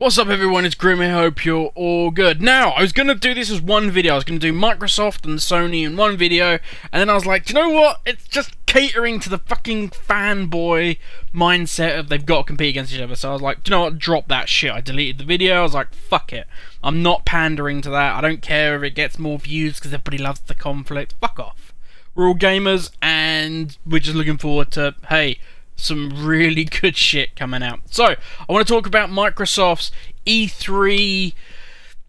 What's up everyone, it's Grim here, hope you're all good. Now, I was going to do this as one video. I was going to do Microsoft and Sony in one video, and then I was like, do you know what? It's just catering to the fucking fanboy mindset of they've got to compete against each other. So I was like, do you know what? Drop that shit. I deleted the video. I was like, fuck it. I'm not pandering to that. I don't care if it gets more views because everybody loves the conflict. Fuck off. We're all gamers, and we're just looking forward to, hey, some really good shit coming out. So, I want to talk about Microsoft's E3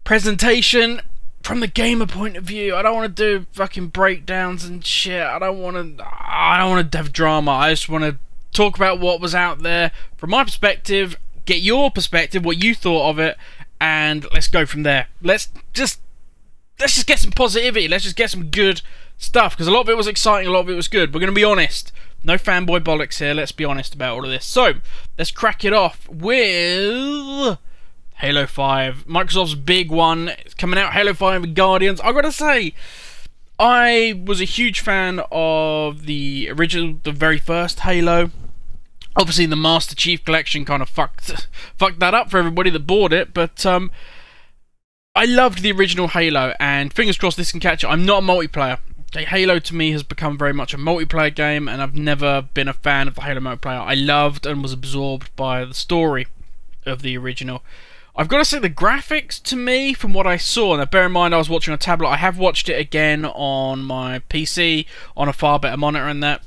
presentation from the gamer point of view. I don't want to do fucking breakdowns and shit. I don't want to have drama. I just want to talk about what was out there from my perspective, get your perspective, what you thought of it, and let's go from there. Let's just get some positivity. Let's just get some good stuff, because a lot of it was exciting, a lot of it was good. We're going to be honest. No fanboy bollocks here, let's be honest about all of this. So, let's crack it off with Halo 5. Microsoft's big one. It's coming out, Halo 5 and Guardians. I gotta say, I was a huge fan of the original, the very first Halo. Obviously, the Master Chief Collection kind of fucked that up for everybody that bought it, but I loved the original Halo, and fingers crossed this can catch it. I'm not a multiplayer. Halo to me has become very much a multiplayer game, and I've never been a fan of the Halo multiplayer. I loved and was absorbed by the story of the original. I've got to say, the graphics to me, from what I saw, now bear in mind I was watching on a tablet, I have watched it again on my PC, on a far better monitor and that,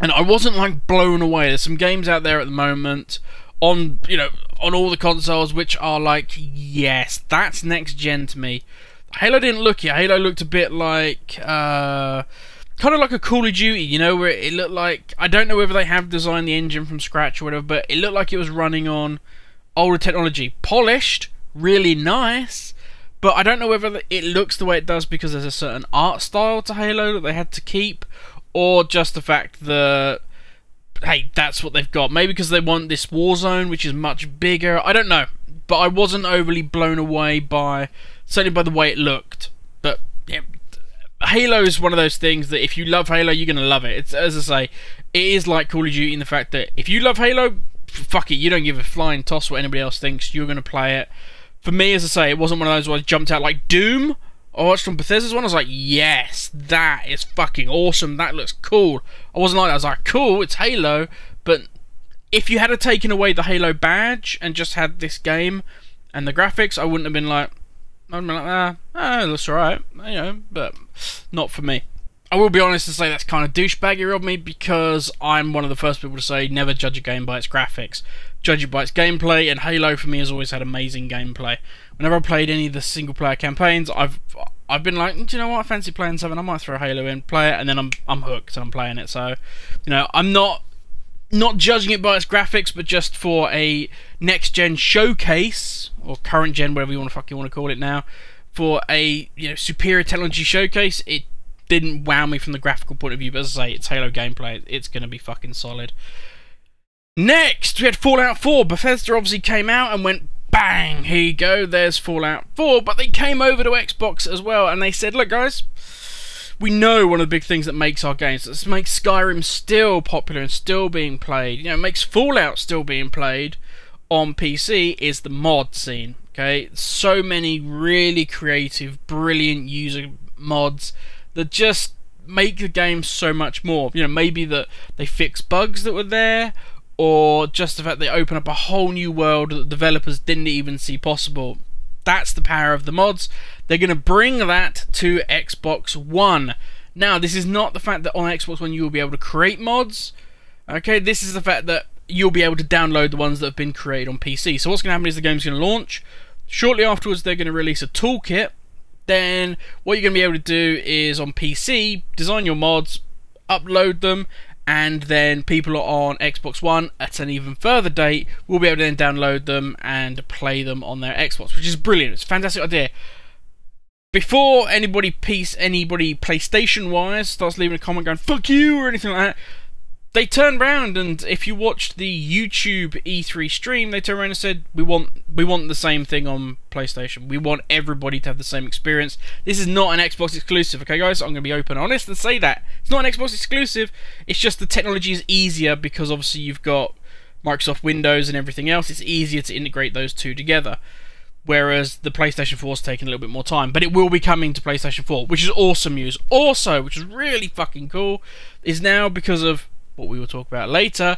and I wasn't like blown away. There's some games out there at the moment on, you know, on all the consoles which are like, yes, that's next gen to me. Halo didn't look it. Halo looked a bit like, kind of like a Call of Duty, you know, where it looked like, I don't know whether they have designed the engine from scratch or whatever, but it looked like it was running on older technology. Polished, really nice, but I don't know whether it looks the way it does because there's a certain art style to Halo that they had to keep, or just the fact that, hey, that's what they've got. Maybe because they want this war zone, which is much bigger. I don't know, but I wasn't overly blown away by, certainly by the way it looked. But yeah, Halo is one of those things that if you love Halo, you're gonna love it. It's, as I say, it is like Call of Duty in the fact that if you love Halo, fuck it, you don't give a flying toss what anybody else thinks. You're gonna play it. For me, as I say, it wasn't one of those where I jumped out like Doom. I watched on Bethesda's one. I was like, yes, that is fucking awesome. That looks cool. I wasn't like that. I was like, cool, it's Halo. But if you had taken away the Halo badge and just had this game and the graphics, I wouldn't have been like, I'd be like, it looks alright, you know, but not for me. I will be honest and say that's kind of douchebaggy of me, because I'm one of the first people to say never judge a game by its graphics. Judge it by its gameplay, and Halo for me has always had amazing gameplay. Whenever I played any of the single player campaigns, I've been like, do you know what, I fancy playing something, I might throw Halo in, play it, and then I'm hooked and I'm playing it. So, you know, I'm not judging it by its graphics, but just for a next gen showcase, or current gen, whatever you want to call it now, for a, you know, superior technology showcase, it didn't wow me from the graphical point of view. But as I say, it's Halo gameplay, it's gonna be fucking solid. Next, we had Fallout 4. Bethesda obviously came out and went bang, here you go, there's Fallout 4, but they came over to Xbox as well, and they said, look guys, we know one of the big things that makes our games, that makes Skyrim still popular and still being played, you know, makes Fallout still being played on PC, is the mod scene. Okay, so many really creative, brilliant user mods that just make the game so much more. You know, maybe that they fix bugs that were there, or just the fact they open up a whole new world that developers didn't even see possible. That's the power of the mods. They're going to bring that to Xbox One. Now, this is not the fact that on Xbox One you will be able to create mods. Okay, this is the fact that you'll be able to download the ones that have been created on PC. So what's going to happen is the game's going to launch. Shortly afterwards, they're going to release a toolkit. Then what you're going to be able to do is on PC, design your mods, upload them, and then people on Xbox One at an even further date will be able to then download them and play them on their Xbox, which is brilliant. It's a fantastic idea. Before anybody PlayStation-wise starts leaving a comment going, fuck you, or anything like that, they turned around, and if you watched the YouTube E3 stream, they turned around and said, we want the same thing on PlayStation. We want everybody to have the same experience. This is not an Xbox exclusive, okay guys? I'm going to be open and honest and say that. It's not an Xbox exclusive, it's just the technology is easier because obviously you've got Microsoft Windows and everything else, it's easier to integrate those two together. Whereas the PlayStation 4 is taking a little bit more time. But it will be coming to PlayStation 4, which is awesome news. Also, which is really fucking cool, is now, because of what we will talk about later,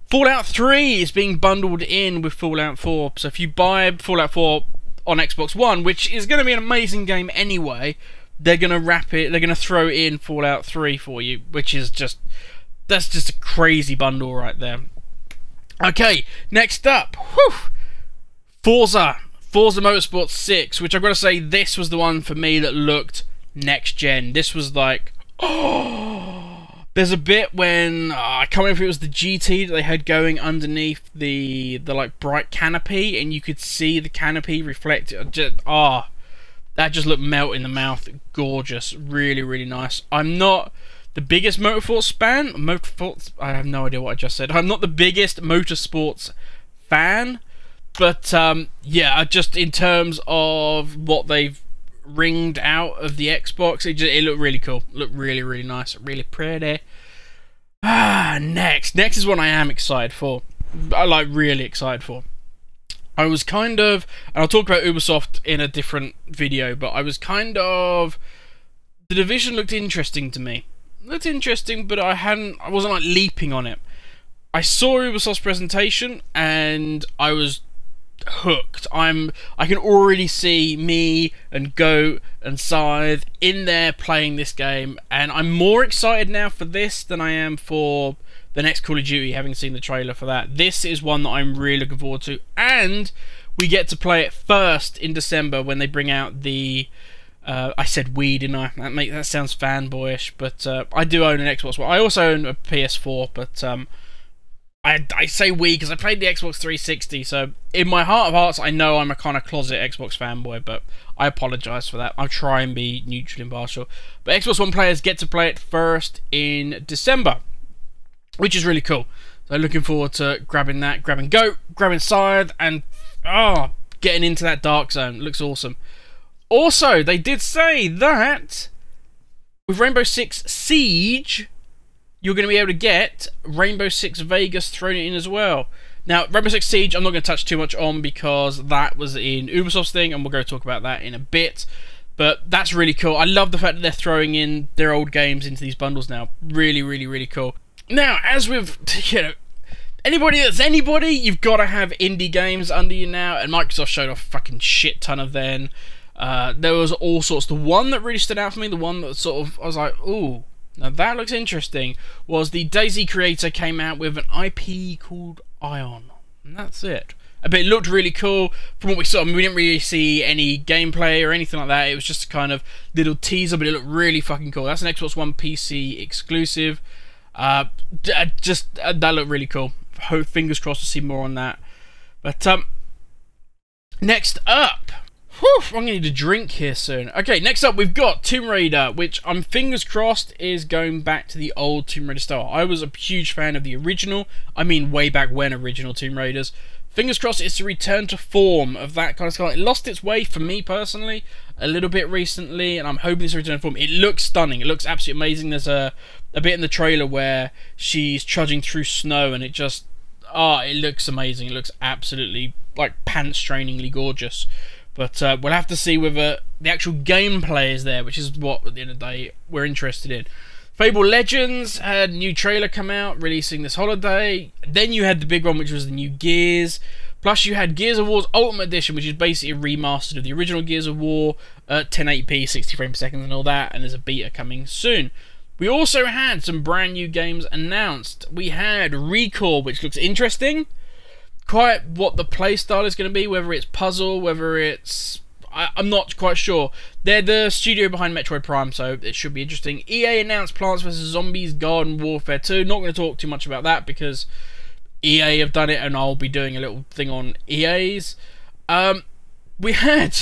Fallout 3 is being bundled in with Fallout 4. So if you buy Fallout 4 on Xbox One, which is going to be an amazing game anyway, they're going to wrap it, they're going to throw in Fallout 3 for you, which is just, that's just a crazy bundle right there. Okay, next up, Forza Motorsport 6, which I've got to say, this was the one for me that looked next gen. This was like, oh, there's a bit when, I can't remember if it was the GT that they had going underneath the like bright canopy, and you could see the canopy reflect, that just looked melt in the mouth, gorgeous, really, really nice. I'm not the biggest motorsports fan, I have no idea what I just said. I'm not the biggest motorsports fan, but yeah, just in terms of what they've ringed out of the Xbox, it looked really cool. Looked really, really nice, really pretty. Next is one I am excited for. Like, really excited for. I was kind of, and I'll talk about Ubisoft in a different video, but I was kind of, The Division looked interesting to me. Looked interesting, but I wasn't like leaping on it. I saw Ubisoft's presentation and I was hooked. I can already see me and Goat and Scythe in there playing this game, and I'm more excited now for this than I am for the next Call of Duty, having seen the trailer for that. This is one that I'm really looking forward to, and we get to play it first in December when they bring out the I said Wii, didn't I? That sounds fanboyish, but I do own an Xbox One. I also own a PS4, but I say Wii because I played the Xbox 360, so in my heart of hearts, I know I'm a kind of closet Xbox fanboy, but I apologise for that. I'll try and be neutral and impartial. But Xbox One players get to play it first in December, which is really cool. So looking forward to grabbing that, grabbing Goat, grabbing Scythe, and getting into that dark zone. It looks awesome. Also, they did say that with Rainbow Six Siege, you're going to be able to get Rainbow Six Vegas thrown in as well. Now, Rainbow Six Siege, I'm not going to touch too much on because that was in Ubisoft's thing, and we'll go talk about that in a bit. But that's really cool. I love the fact that they're throwing in their old games into these bundles now. Really, really, really cool. Now, as with, you know, anybody that's anybody, you've got to have indie games under you now, and Microsoft showed off a fucking shit ton of them. There was all sorts. The one that really stood out for me, the one that sort of, I was like, ooh, now that looks interesting, was the DayZ creator came out with an IP called Ion. And that's it. But it looked really cool. From what we saw, I mean, we didn't really see any gameplay or anything like that. It was just a kind of little teaser, but it looked really fucking cool. That's an Xbox One PC exclusive. That looked really cool. Hope, fingers crossed to see more on that. But next up, I'm going to need a drink here soon. Okay, next up we've got Tomb Raider, which I'm fingers crossed is going back to the old Tomb Raider style. I was a huge fan of the original, I mean way back when original Tomb Raiders. Fingers crossed it's a return to form of that kind of style. It lost its way for me personally a little bit recently, and I'm hoping it's a return to form. It looks stunning. It looks absolutely amazing. There's a bit in the trailer where she's trudging through snow, and it just, it looks amazing. It looks absolutely like pants-strainingly gorgeous. But we'll have to see whether the actual gameplay is there, which is what, at the end of the day, we're interested in. Fable Legends had a new trailer come out, releasing this holiday. Then you had the big one, which was the new Gears. Plus you had Gears of War's Ultimate Edition, which is basically a remastered of the original Gears of War at 1080p, 60 frames per second and all that, and there's a beta coming soon. We also had some brand new games announced. We had Recore, which looks interesting. Quite what the playstyle is going to be, whether it's puzzle, whether it's... I'm not quite sure. They're the studio behind Metroid Prime, so it should be interesting. EA announced Plants vs Zombies Garden Warfare 2. Not going to talk too much about that because EA have done it, and I'll be doing a little thing on EA's. We had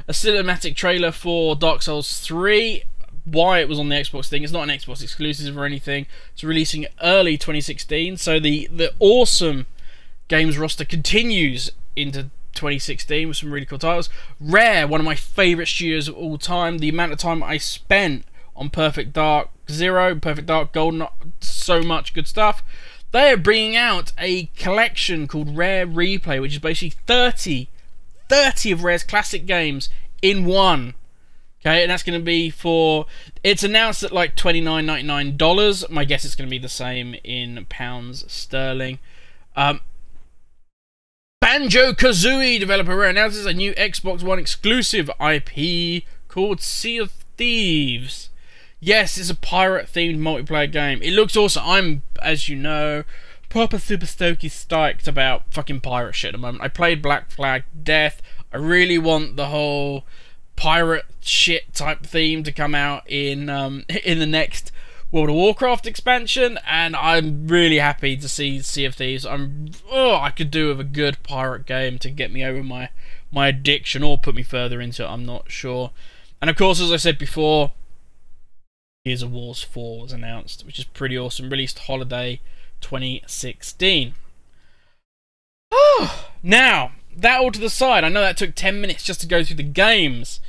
a cinematic trailer for Dark Souls 3. Why it was on the Xbox thing, it's not an Xbox exclusive or anything. It's releasing early 2016, so the awesome games roster continues into 2016 with some really cool titles. Rare, one of my favourite studios of all time. The amount of time I spent on Perfect Dark Zero, Perfect Dark Golden, so much good stuff. They are bringing out a collection called Rare Replay, which is basically 30 of Rare's classic games in one. Okay, and that's going to be for... It's announced at like $29.99. My guess it's going to be the same in pounds sterling. Banjo-Kazooie developer Rare announces a new Xbox One exclusive IP called Sea of Thieves. Yes, it's a pirate-themed multiplayer game. It looks awesome. I'm, as you know, proper super stoked about fucking pirate shit at the moment. I played Black Flag Death. I really want the whole pirate shit type theme to come out in the next World of Warcraft expansion, and I'm really happy to see Sea of Thieves. I could do with a good pirate game to get me over my addiction, or put me further into it, I'm not sure. And of course, as I said before, Gears of War 4 was announced, which is pretty awesome. Released holiday 2016. Now, that all to the side. I know that took 10 minutes just to go through the games,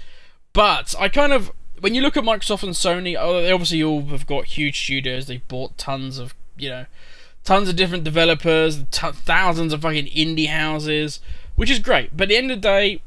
but I kind of... When you look at Microsoft and Sony, they obviously all have got huge studios. They've bought tons of different developers, thousands of fucking indie houses, which is great. But at the end of the day,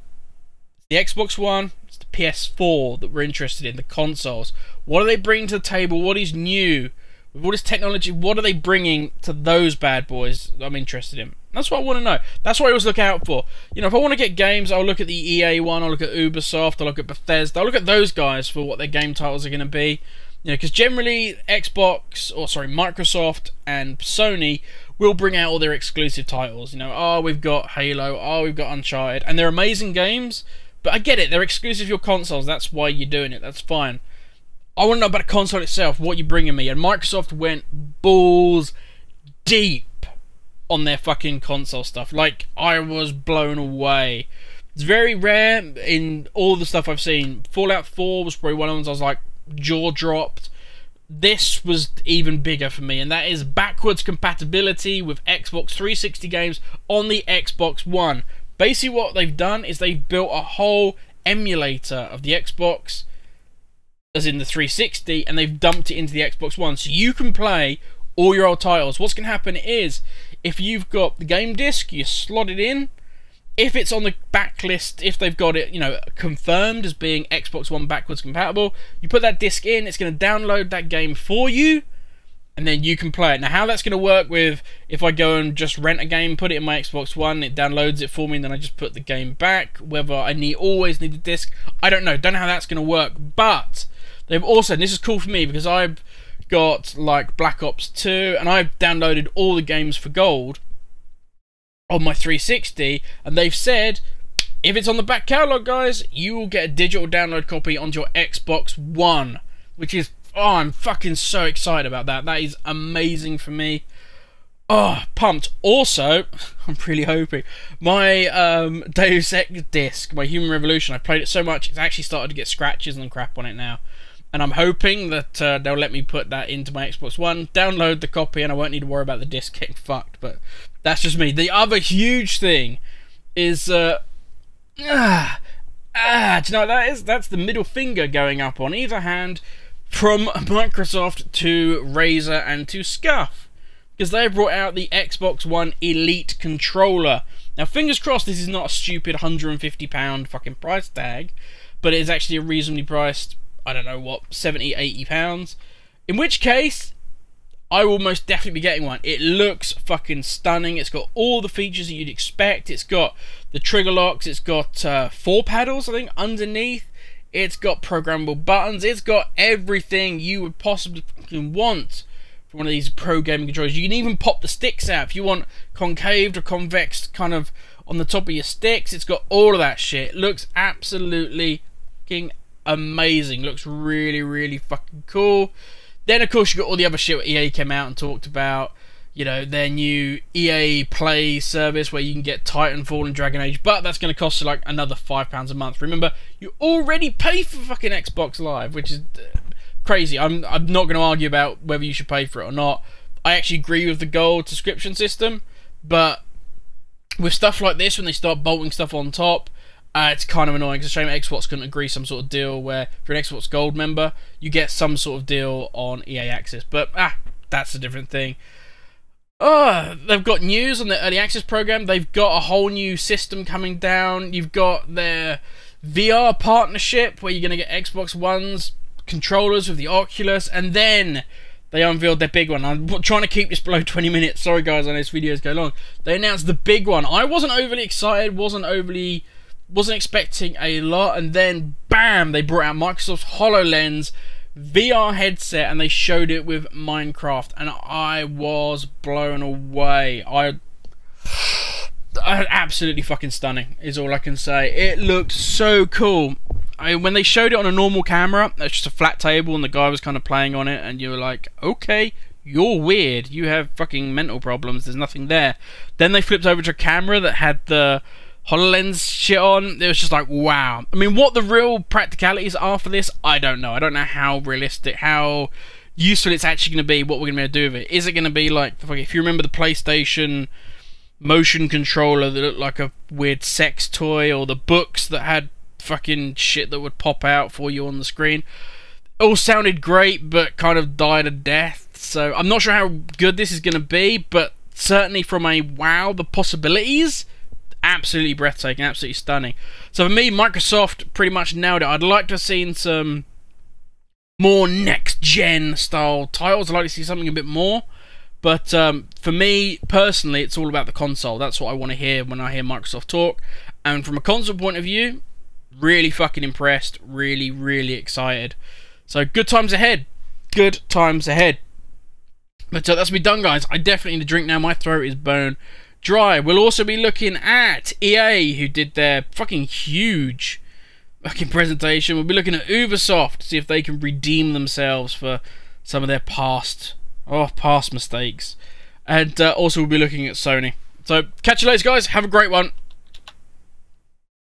the Xbox One, it's the PS4 that we're interested in, the consoles. What are they bringing to the table? What is new? With all this technology, what are they bringing to those bad boys that I'm interested in? That's what I want to know. That's what I always look out for. You know, if I want to get games, I'll look at the EA one, I'll look at Ubisoft, I'll look at Bethesda, I'll look at those guys for what their game titles are going to be. You know, because generally Microsoft and Sony will bring out all their exclusive titles. You know, oh, we've got Halo, oh, we've got Uncharted, and they're amazing games, but I get it, they're exclusive to your consoles, that's why you're doing it, that's fine. I want to know about the console itself, what you're bringing me, and Microsoft went balls deep on their fucking console stuff. Like, I was blown away. It's very rare in all the stuff I've seen. Fallout 4 was probably one of the ones I was like, jaw dropped. This was even bigger for me, and that is backwards compatibility with Xbox 360 games on the Xbox One. Basically what they've done is they've built a whole emulator of the Xbox, as in the 360, and they've dumped it into the Xbox One, so you can play all your old titles. What's going to happen is, if you've got the game disc, you slot it in. If it's on the backlist, if they've got it, you know, confirmed as being Xbox One backwards compatible, you put that disc in, it's going to download that game for you, and then you can play it. Now, how that's going to work with, if I go and just rent a game, put it in my Xbox One, it downloads it for me, and then I just put the game back, whether I always need the disc, I don't know. Don't know how that's going to work, but they've also, and this is cool for me, because I've got like Black Ops 2 and I've downloaded all the games for gold on my 360, and they've said if it's on the back catalogue, guys, you will get a digital download copy onto your Xbox One, which is, oh, I'm fucking so excited about that. That is amazing for me. Oh, pumped. Also, I'm really hoping my Deus Ex disc, my Human Revolution, I've played it so much it's actually started to get scratches and crap on it now. And I'm hoping that they'll let me put that into my Xbox One, download the copy, and I won't need to worry about the disc getting fucked. But that's just me. The other huge thing is, do you know what that is? That's the middle finger going up on either hand from Microsoft to Razer and to Scuff, because they brought out the Xbox One Elite controller. Now, fingers crossed this is not a stupid £150 fucking price tag, but it is actually a reasonably priced, I don't know what, £70, £80. In which case, I will most definitely be getting one. It looks fucking stunning. It's got all the features that you'd expect. It's got the trigger locks. It's got 4 paddles, I think, underneath. It's got programmable buttons. It's got everything you would possibly want from one of these pro gaming controllers. You can even pop the sticks out if you want concaved or convex kind of on the top of your sticks. It's got all of that shit. It looks absolutely fucking amazing. Looks really, really fucking cool. Then of course you got all the other shit where EA came out and talked about, you know, their new EA Play service where you can get Titanfall and Dragon Age, but that's going to cost you like another £5 a month. Remember, you already pay for fucking Xbox Live, which is crazy. I'm not going to argue about whether you should pay for it or not. I actually agree with the gold subscription system, but with stuff like this, when they start bolting stuff on top, it's kind of annoying. It's a shame Xbox couldn't agree some sort of deal where, if you're an Xbox Gold member, you get some sort of deal on EA Access. But, that's a different thing. they've got news on the early access program. They've got a whole new system coming down. You've got their VR partnership where you're going to get Xbox One's controllers with the Oculus, and then they unveiled their big one. I'm trying to keep this below 20 minutes. Sorry guys, I know this video's go long. They announced the big one. I wasn't overly excited, wasn't expecting a lot, and then bam, they brought out Microsoft's HoloLens VR headset and they showed it with Minecraft, and I was blown away. Absolutely fucking stunning is all I can say. It looked so cool. When they showed it on a normal camera, it's just a flat table and the guy was kind of playing on it, and you were like, okay, you're weird, you have fucking mental problems, there's nothing there. Then they flipped over to a camera that had the HoloLens shit on. It was just like, wow. I mean, what the real practicalities are for this, I don't know. I don't know how realistic, how useful it's actually going to be, what we're going to be able to do with it. Is it going to be like, if you remember the PlayStation motion controller that looked like a weird sex toy, or the books that had fucking shit that would pop out for you on the screen? It all sounded great, but kind of died a death. So I'm not sure how good this is going to be, but certainly from a wow, the possibilities, absolutely breathtaking, absolutely stunning. So for me, Microsoft pretty much nailed it. I'd like to have seen some more next-gen style titles. I'd like to see something a bit more. But for me, personally, it's all about the console. That's what I want to hear when I hear Microsoft talk. And from a console point of view, really fucking impressed. Really, really excited. So good times ahead. Good times ahead. But that's me done, guys. I definitely need a drink now. My throat is bone dry. We'll also be looking at EA, who did their fucking huge fucking presentation. We'll be looking at Ubisoft to see if they can redeem themselves for some of their past mistakes. And also we'll be looking at Sony. So catch you later, guys. Have a great one.